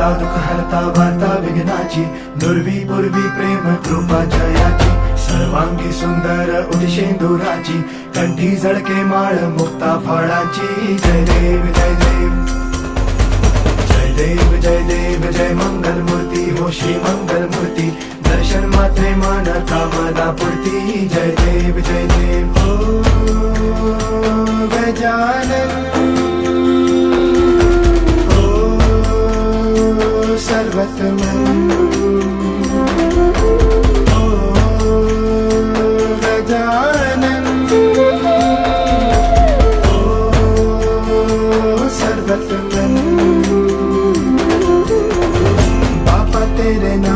हरता दुःख हरता वार्ता विघ्नाची, दुर्वी पूर्वी प्रेम कृपा जयाची, सर्वांगी सुंदर उदिशेंदुराची, कंठी झळके माळ मुक्ता फळाची. जय देव जय देव जय देव जय देव जय मंगल मूर्ती हो श्री मंगल मूर्ती, दर्शन मात्रे मन कामना पूर्ती. जय देव जय देव हो गजानन हो सर्वतमन हो गजानन हो सर्वतमन. तेरे नाम